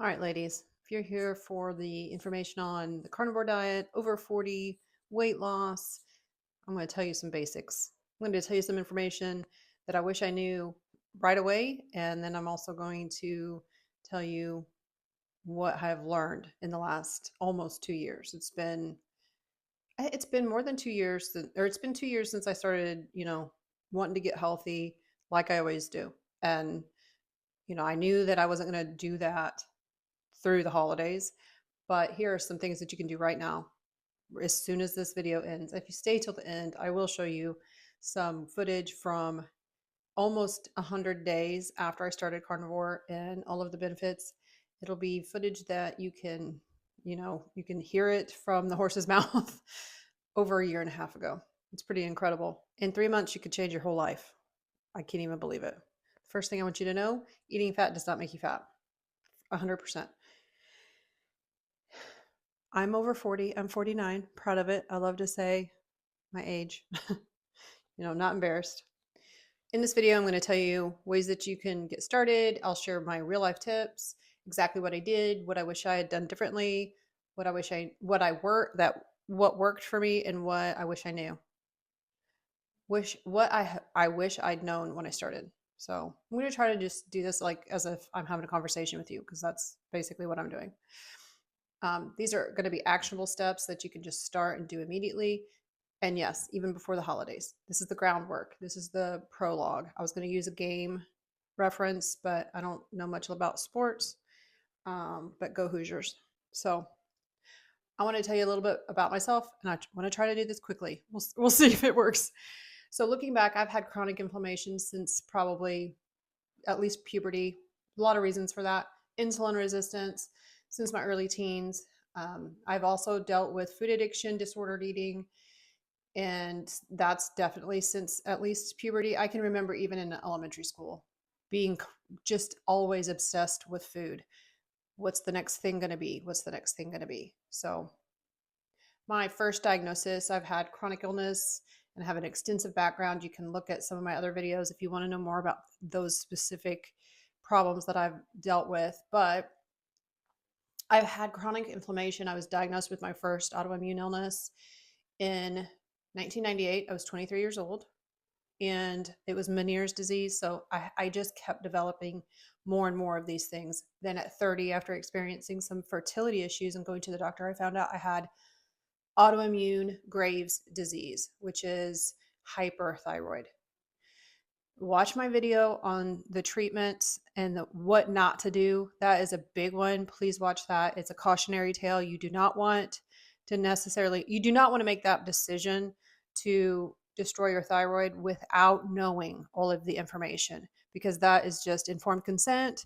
All right, ladies, if you're here for the information on the carnivore diet, over 40, weight loss, I'm going to tell you some basics. I'm going to tell you some information that I wish I knew right away. And then I'm also going to tell you what I've learned in the last almost 2 years. It's been more than 2 years, or it's been 2 years since I started, wanting to get healthy like I always do. And, I knew that I wasn't going to do that through the holidays. But here are some things that you can do right now as soon as this video ends. If you stay till the end, I will show you some footage from almost 100 days after I started carnivore and all of the benefits. It'll be footage that you can hear it from the horse's mouth over a year and a half ago. It's pretty incredible. In 3 months, you could change your whole life. I can't even believe it. First thing I want you to know, eating fat does not make you fat. 100%. I'm over 40. I'm 49. Proud of it. I love to say my age. Not embarrassed. In this video, I'm going to tell you ways that you can get started. I'll share my real life tips, exactly what I did, what I wish I had done differently, what worked for me, and what I wish I knew. I wish I'd known when I started. So I'm going to try to just do this like as if I'm having a conversation with you, because that's basically what I'm doing. These are going to be actionable steps that you can just start and do immediately. And yes, even before the holidays. This is the groundwork. This is the prologue. I was going to use a game reference, but I don't know much about sports. But go Hoosiers. So I want to tell you a little bit about myself, and I want to try to do this quickly. We'll see if it works. So looking back, I've had chronic inflammation since probably at least puberty. A lot of reasons for that. Insulin resistance since my early teens. I've also dealt with food addiction, disordered eating, and that's definitely since at least puberty. I can remember even in elementary school being just always obsessed with food. What's the next thing going to be? What's the next thing going to be? So my first diagnosis, I've had chronic illness and have an extensive background. You can look at some of my other videos if you want to know more about those specific problems that I've dealt with. But I've had chronic inflammation. I was diagnosed with my first autoimmune illness in 1998. I was 23 years old, and it was Meniere's disease. So I just kept developing more and more of these things. Then at 30, after experiencing some fertility issues and going to the doctor, I found out I had autoimmune Graves' disease, which is hyperthyroid. Watch my video on the treatments and what not to do. That is a big one. Please watch that. It's a cautionary tale. You do not want to make that decision to destroy your thyroid without knowing all of the information, because that is just informed consent,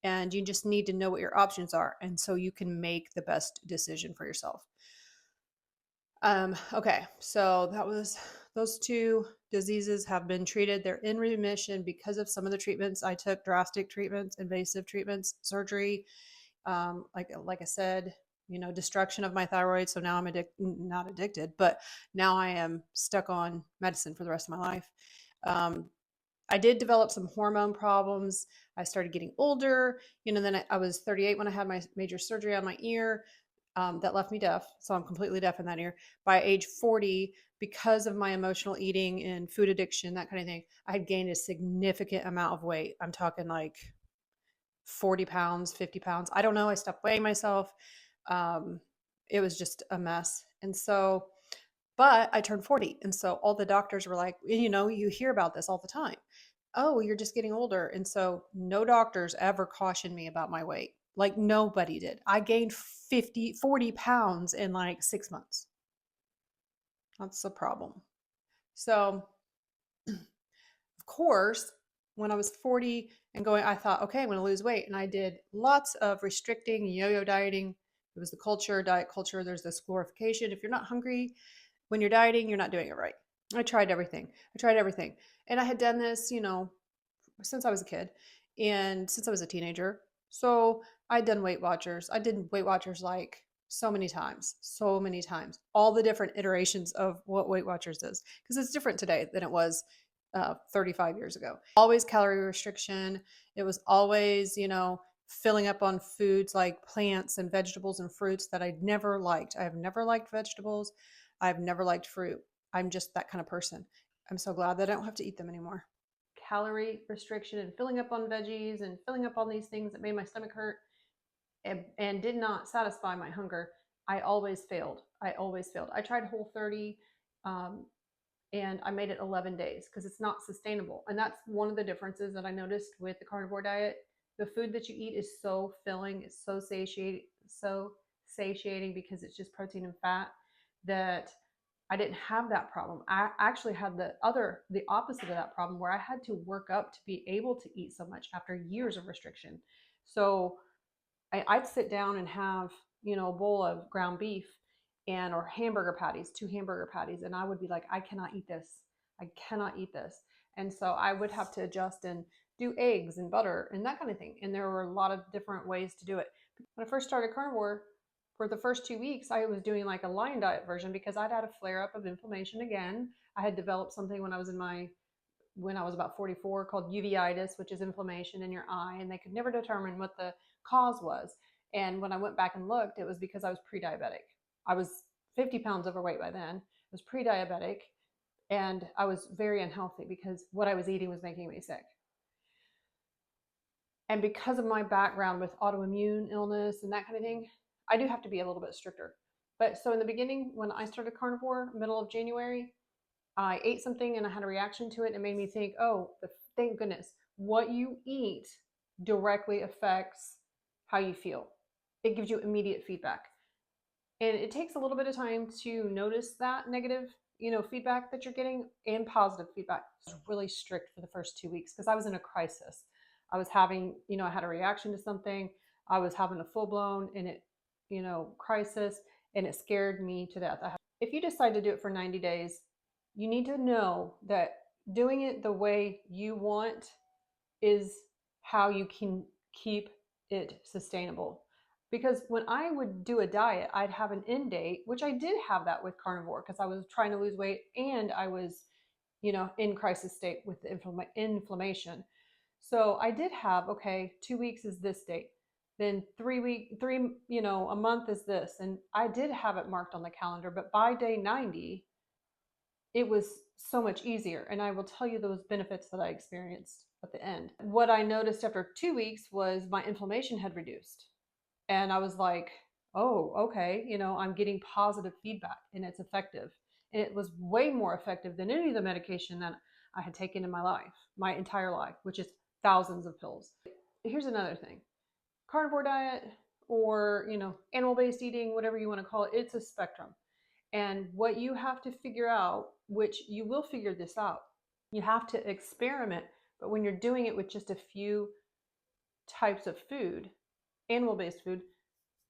and you just need to know what your options are, and so you can make the best decision for yourself. Okay, so those two diseases have been treated. They're in remission because of some of the treatments I took: drastic treatments, invasive treatments, surgery. Like I said, destruction of my thyroid. So now I'm not addicted, but now I am stuck on medicine for the rest of my life. I did develop some hormone problems. I started getting older, then I was 38 when I had my major surgery on my ear. That left me deaf. So I'm completely deaf in that ear. By age 40, because of my emotional eating and food addiction, that kind of thing, I had gained a significant amount of weight. I'm talking like 40 pounds, 50 pounds. I don't know. I stopped weighing myself. It was just a mess. And so, but I turned 40. And so all the doctors were like, you hear about this all the time. Oh, you're just getting older. And so no doctors ever cautioned me about my weight. Like nobody did. I gained 40 pounds in like 6 months. That's the problem. So, of course, when I was 40 and going, I thought, okay, I'm going to lose weight. And I did lots of restricting, yo-yo dieting. It was the diet culture. There's this glorification. If you're not hungry when you're dieting, you're not doing it right. I tried everything. And I had done this, since I was a kid and since I was a teenager. So I'd done Weight Watchers. I did Weight Watchers like so many times, all the different iterations of what Weight Watchers is, because it's different today than it was 35 years ago. Always calorie restriction. It was always, filling up on foods like plants and vegetables and fruits that I never liked. I have never liked vegetables. I've never liked fruit. I'm just that kind of person. I'm so glad that I don't have to eat them anymore. Calorie restriction and filling up on veggies and filling up on these things that made my stomach hurt and did not satisfy my hunger. I always failed. I always failed. I tried Whole30, um, and I made it 11 days because it's not sustainable. And that's one of the differences that I noticed with the carnivore diet. The food that you eat is so filling, it's so satiating because it's just protein and fat, that I didn't have that problem. I actually had the opposite of that problem, where I had to work up to be able to eat so much after years of restriction. So I'd sit down and have, a bowl of ground beef and or hamburger patties, 2 hamburger patties, and I would be like, I cannot eat this. I cannot eat this. And so I would have to adjust and do eggs and butter and that kind of thing. And there were a lot of different ways to do it. When I first started carnivore, for the first 2 weeks, I was doing like a lion diet version because I'd had a flare up of inflammation again. I had developed something when I was about 44 called uveitis, which is inflammation in your eye, and they could never determine what the cause was. And when I went back and looked, it was because I was pre-diabetic. I was 50 pounds overweight by then. I was pre-diabetic, and I was very unhealthy because what I was eating was making me sick. And because of my background with autoimmune illness and that kind of thing, I do have to be a little bit stricter. But so in the beginning, when I started carnivore, middle of January, I ate something and I had a reaction to it. And it made me think, oh, thank goodness, what you eat directly affects how you feel. It gives you immediate feedback. And it takes a little bit of time to notice that negative, feedback that you're getting and positive feedback. I was really strict for the first 2 weeks because I was in a crisis. I was having, I had a reaction to something. I was having a full blown crisis, and it scared me to death. If you decide to do it for 90 days, you need to know that doing it the way you want is how you can keep it sustainable. Because when I would do a diet, I'd have an end date, which I did have that with carnivore because I was trying to lose weight and I was, in crisis state with the inflammation. So I did have, okay, 2 weeks is this date. Then a month is this. And I did have it marked on the calendar, but by day 90, it was so much easier. And I will tell you those benefits that I experienced at the end. What I noticed after 2 weeks was my inflammation had reduced. And I was like, oh, okay, I'm getting positive feedback and it's effective. And it was way more effective than any of the medication that I had taken in my life, my entire life, which is thousands of pills. Here's another thing. Carnivore diet or, animal-based eating, whatever you want to call it, it's a spectrum. And what you have to figure out, which you will figure this out, you have to experiment. But when you're doing it with just a few types of food, animal-based food,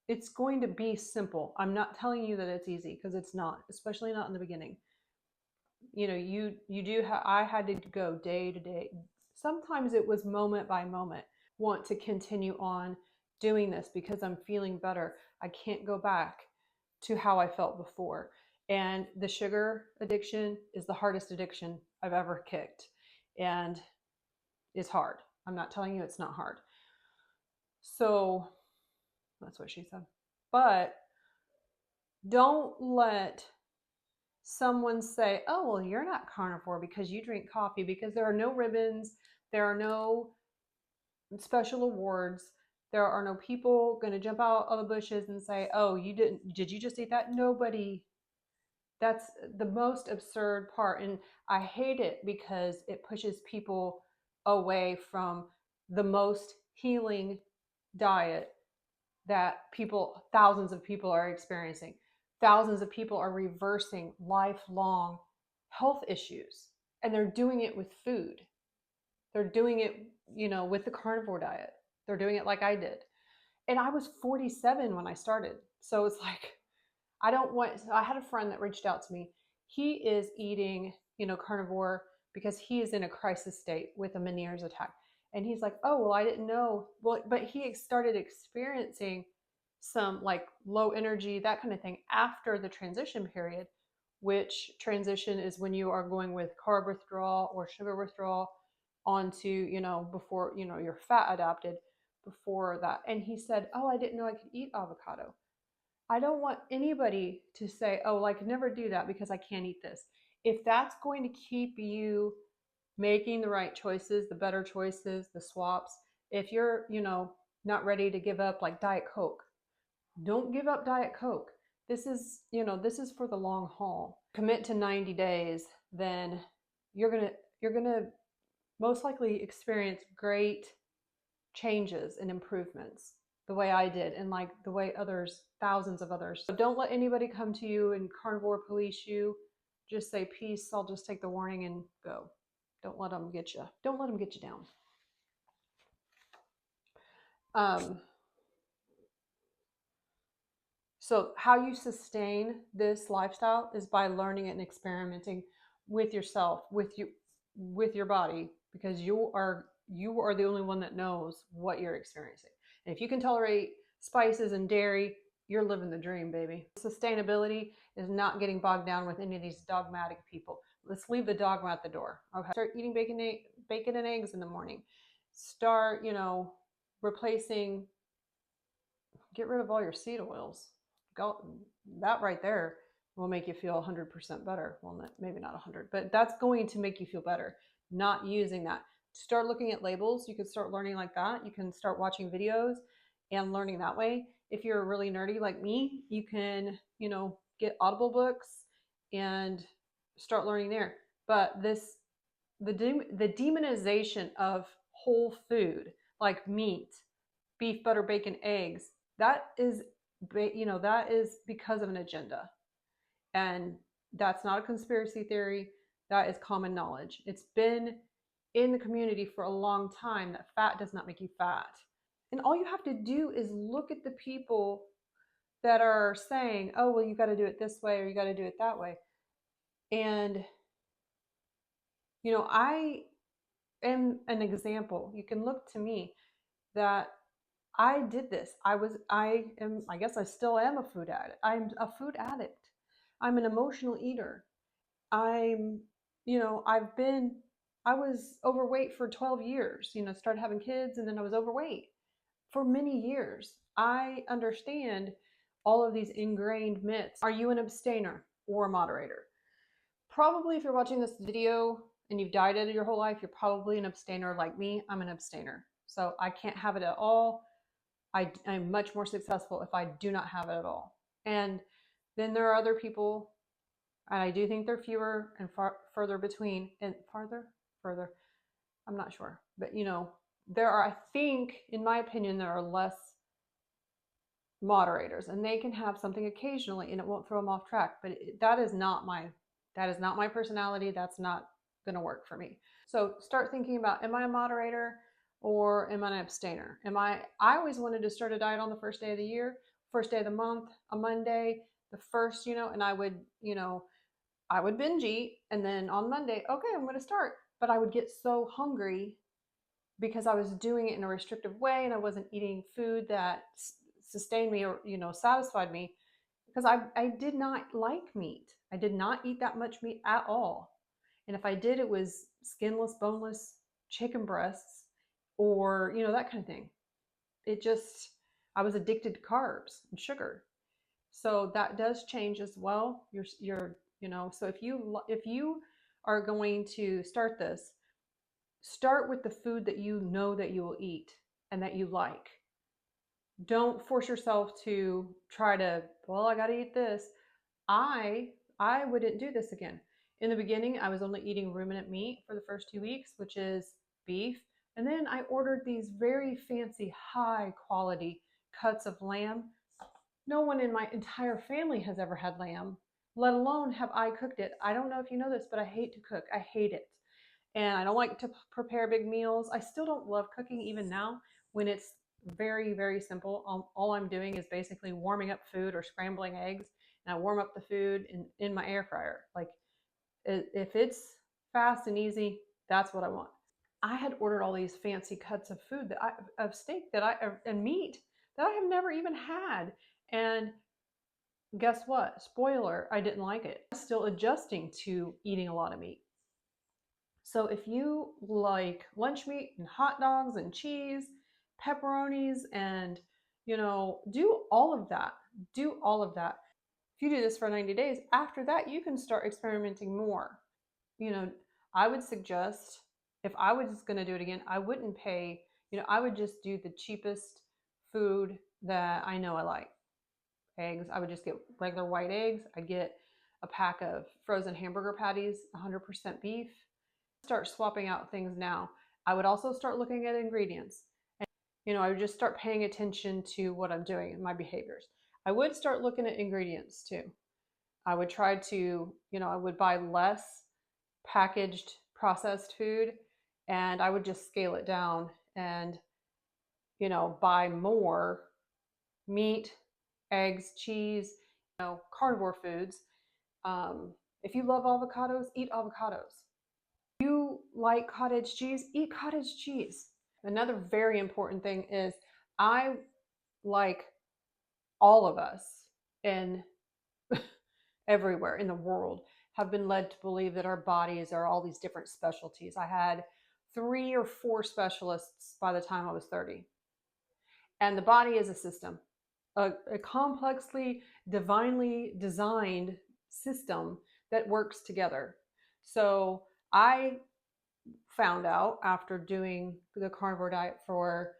it's going to be simple. I'm not telling you that it's easy because it's not, especially not in the beginning. I had to go day to day. Sometimes it was moment by moment. Want to continue on doing this because I'm feeling better. I can't go back to how I felt before. And the sugar addiction is the hardest addiction I've ever kicked. And it's hard. I'm not telling you it's not hard. So that's what she said. But don't let someone say, oh, well, you're not carnivore because you drink coffee, because there are no ribbons. There are no special awards. There are no people going to jump out of the bushes and say, oh, did you just eat that? Nobody. That's the most absurd part. And I hate it because it pushes people away from the most healing diet that thousands of people are experiencing. Thousands of people are reversing lifelong health issues, and they're doing it with food. They're doing it, with the carnivore diet. They're doing it like I did. And I was 47 when I started. So it's like, I had a friend that reached out to me. He is eating, carnivore because he is in a crisis state with a Meniere's attack. And he's like, oh, well, I didn't know. Well, but he started experiencing some like low energy, that kind of thing after the transition period, which transition is when you are going with carb withdrawal or sugar withdrawal onto, before, you're fat adapted. before that, and he said, "Oh, I didn't know I could eat avocado." I don't want anybody to say, "Oh, well, I could never do that because I can't eat this." If that's going to keep you making the right choices, the better choices, the swaps, if you're, not ready to give up like Diet Coke, don't give up Diet Coke. This is for the long haul. Commit to 90 days, then you're going to most likely experience great changes and improvements the way I did and like the way thousands of others. So don't let anybody come to you and carnivore police you. Just say, "Peace, I'll just take the warning and go." Don't let them get you. Don't let them get you down. So how you sustain this lifestyle is by learning and experimenting with yourself, with your body, because you are the only one that knows what you're experiencing. And if you can tolerate spices and dairy, you're living the dream, baby. Sustainability is not getting bogged down with any of these dogmatic people. Let's leave the dogma at the door. Okay. Start eating bacon and eggs in the morning. Start, replacing, get rid of all your seed oils. That right there will make you feel 100% better. Well, maybe not 100, but that's going to make you feel better. Not using that. Start looking at labels. You can start learning like that. You can start watching videos and learning that way. If you're really nerdy like me, you can, get Audible books and start learning there. But the demonization of whole food like meat, beef, butter, bacon, eggs, that is because of an agenda. And that's not a conspiracy theory. That is common knowledge. It's been in the community for a long time that fat does not make you fat. And all you have to do is look at the people that are saying, "Oh, well, you got to do it this way or you got to do it that way." And, I am an example. You can look to me that I did this. I guess I still am a food addict. I'm a food addict. I'm an emotional eater. I'm, I was overweight for 12 years, started having kids and then I was overweight for many years. I understand all of these ingrained myths. Are you an abstainer or a moderator? Probably if you're watching this video and you've dieted your whole life, you're probably an abstainer like me. I'm an abstainer. So I can't have it at all. I'm much more successful if I do not have it at all. And then there are other people, and I do think they're fewer and further between, and further, I'm not sure. But, there are, I think, in my opinion, there are less moderators, and they can have something occasionally and it won't throw them off track. But that is not my personality. That's not going to work for me. So start thinking about, am I a moderator? Or am I an abstainer? I always wanted to start a diet on the first day of the year, first day of the month, a Monday, the first, and I would binge eat. And then on Monday, okay, I'm going to start. But I would get so hungry because I was doing it in a restrictive way and I wasn't eating food that sustained me or, satisfied me, because I did not like meat. I did not eat that much meat at all. And if I did, it was skinless, boneless chicken breasts, or that kind of thing. I was addicted to carbs and sugar. So that does change as well. So if you are going to start this, start with the food that you know that you will eat and that you like. Don't force yourself to try to, well, I got to eat this. I wouldn't do this again. In the beginning, I was only eating ruminant meat for the first 2 weeks, which is beef. And then I ordered these very fancy, high quality cuts of lamb. No one in my entire family has ever had lamb, let alone have I cooked it. I don't know if you know this, but I hate to cook. I hate it. And I don't like to prepare big meals. I still don't love cooking even now when it's very, very simple. All I'm doing is basically warming up food or scrambling eggs. And I warm up the food in my air fryer. Like, if it's fast and easy, that's what I want. I had ordered all these fancy cuts of food of steak and meat that I have never even had. And guess what? Spoiler, I didn't like it. I'm still adjusting to eating a lot of meat. So if you like lunch meat and hot dogs and cheese pepperonis and, do all of that. Do all of that. If you do this for 90 days, after that, you can start experimenting more. You know, I would suggest, if I was going to do it again, I wouldn't pay, I would just do the cheapest food that I know I like. Eggs, I would just get regular white eggs. I'd get a pack of frozen hamburger patties, 100% beef. Start swapping out things now. I would also start looking at ingredients. And, I would just start paying attention to what I'm doing and my behaviors. I would start looking at ingredients too. I would try to, I would buy less packaged processed food, and I would just scale it down and, buy more meat, eggs, cheese, carnivore foods. If you love avocados, eat avocados. If you like cottage cheese, eat cottage cheese. Another very important thing is I, like all of us in everywhere in the world, have been led to believe that our bodies are all these different specialties. I had 3 or 4 specialists by the time I was 30. And the body is a system, a complexly, divinely designed system that works together. So I found out after doing the carnivore diet for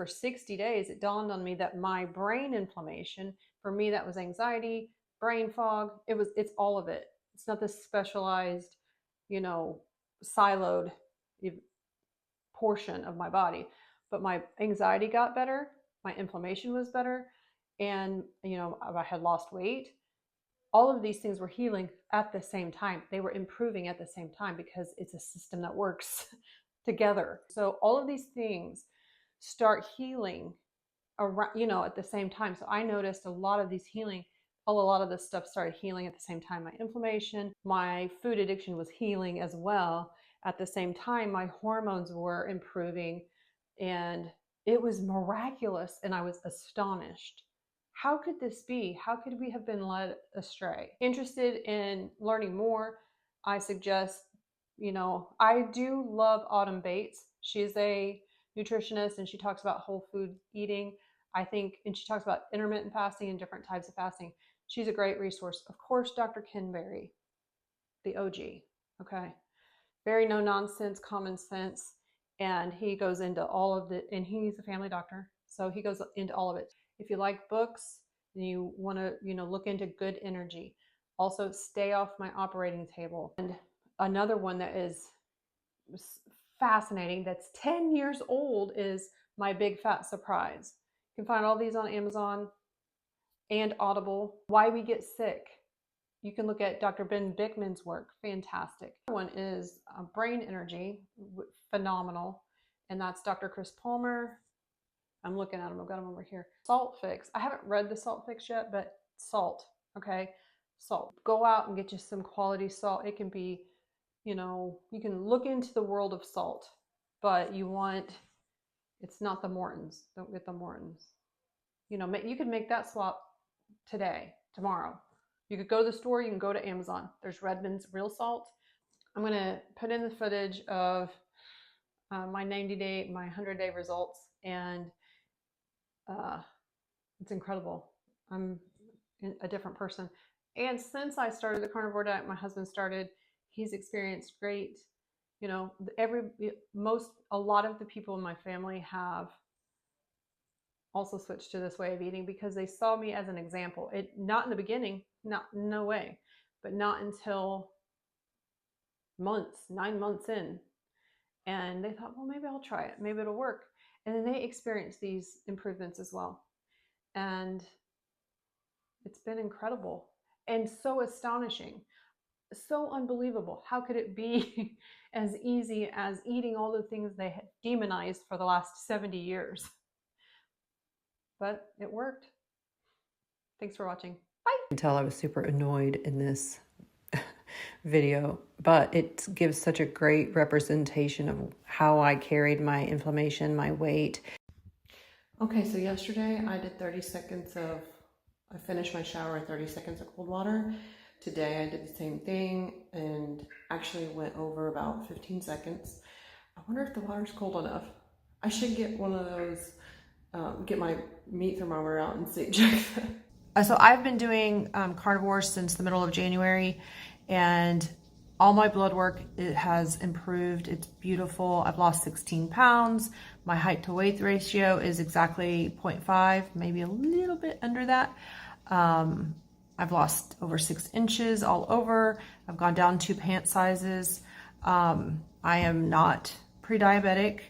60 days, it dawned on me that my brain inflammation, for me, that was anxiety, brain fog. It's all of it. It's not this specialized, siloed portion of my body, but my anxiety got better. My inflammation was better. And, I had lost weight. All of these things were healing at the same time. They were improving at the same time because it's a system that works together. So all of these things start healing around, at the same time. So I noticed a lot of this stuff started healing at the same time. My inflammation, my food addiction was healing as well. At the same time, my hormones were improving, and it was miraculous. And I was astonished. How could this be? How could we have been led astray? Interested in learning more, I suggest, I do love Autumn Bates. She's a nutritionist and she talks about whole food eating. And she talks about intermittent fasting and different types of fasting. She's a great resource. Of course, Dr. Ken Berry, the OG, okay? Very no nonsense, common sense. And he goes into all of and he's a family doctor. So he goes into all of it. If you like books and you want to, look into good energy, also stay off my operating table. And another one that is fascinating, that's 10 years old, is My Big Fat Surprise. You can find all these on Amazon and Audible. Why We Get Sick. You can look at Dr. Ben Bickman's work. Fantastic. One is Brain Energy. Phenomenal. And that's Dr. Chris Palmer. I'm looking at them. I've got them over here. Salt Fix. I haven't read the Salt Fix yet, but salt. Okay. Salt. Go out and get you some quality salt. It can be, you can look into the world of salt, but it's not the Mortons. Don't get the Mortons. You could make that swap today, tomorrow. You could go to the store. You can go to Amazon. There's Redmond's Real Salt. I'm going to put in the footage of my 90-day, my 100-day results, and it's incredible. I'm a different person. And since I started the carnivore diet, my husband started, he's experienced great, a lot of the people in my family have also switched to this way of eating because they saw me as an example. Not in the beginning, no way, but not until 9 months in. And they thought, well, maybe I'll try it. Maybe it'll work. And then they experienced these improvements as well. And it's been incredible and so astonishing, so unbelievable. How could it be as easy as eating all the things they had demonized for the last 70 years? But it worked. Thanks for watching. Bye. I can tell I was super annoyed in this video, but it gives such a great representation of how I carried my inflammation, my weight. Okay, so yesterday I did 30 seconds I finished my shower in 30 seconds of cold water. Today I did the same thing and actually went over about 15 seconds. I wonder if the water's cold enough. I should get one of those, get my meat thermometer out and see, check that. So I've been doing carnivore since the middle of January, and all my blood work, it has improved. It's beautiful. I've lost 16 pounds. My height to weight ratio is exactly 0.5, maybe a little bit under that. I've lost over 6 inches all over. I've gone down 2 pant sizes. I am not pre-diabetic.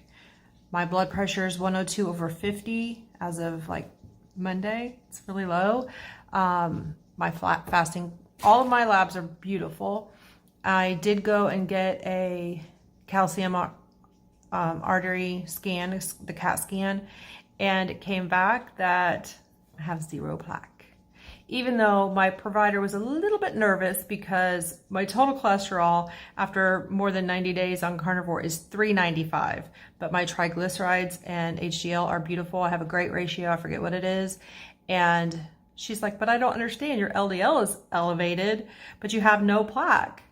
My blood pressure is 102/50 as of like Monday. It's really low. My fasting, all of my labs are beautiful. I did go and get a calcium artery scan, the CAT scan, and it came back that I have 0 plaque. Even though my provider was a little bit nervous because my total cholesterol after more than 90 days on carnivore is 395, but my triglycerides and HDL are beautiful. I have a great ratio. I forget what it is. And she's like, but I don't understand. Your LDL is elevated, but you have no plaque.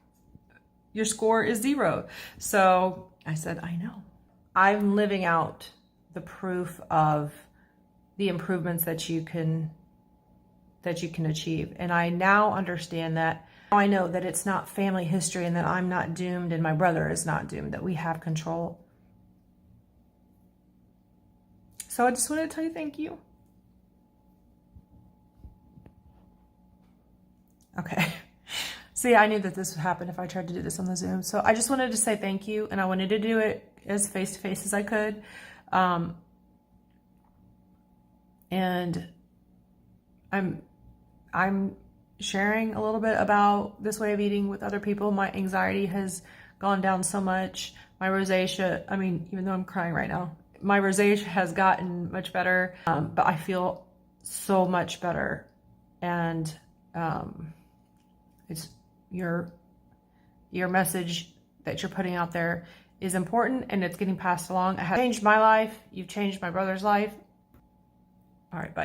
Your score is 0. So I said, I know. I'm living out the proof of the improvements that you can achieve. And I now understand that. Now I know that it's not family history and that I'm not doomed and my brother is not doomed, that we have control. So I just wanted to tell you thank you. Okay. See, I knew that this would happen if I tried to do this on the Zoom. So I just wanted to say thank you, and I wanted to do it as face-to-face as I could. And I'm sharing a little bit about this way of eating with other people. My anxiety has gone down so much. My rosacea, I mean, even though I'm crying right now, my rosacea has gotten much better, but I feel so much better. And it's your message that you're putting out there is important, and it's getting passed along. It has changed my life. You've changed my brother's life. All right, bye.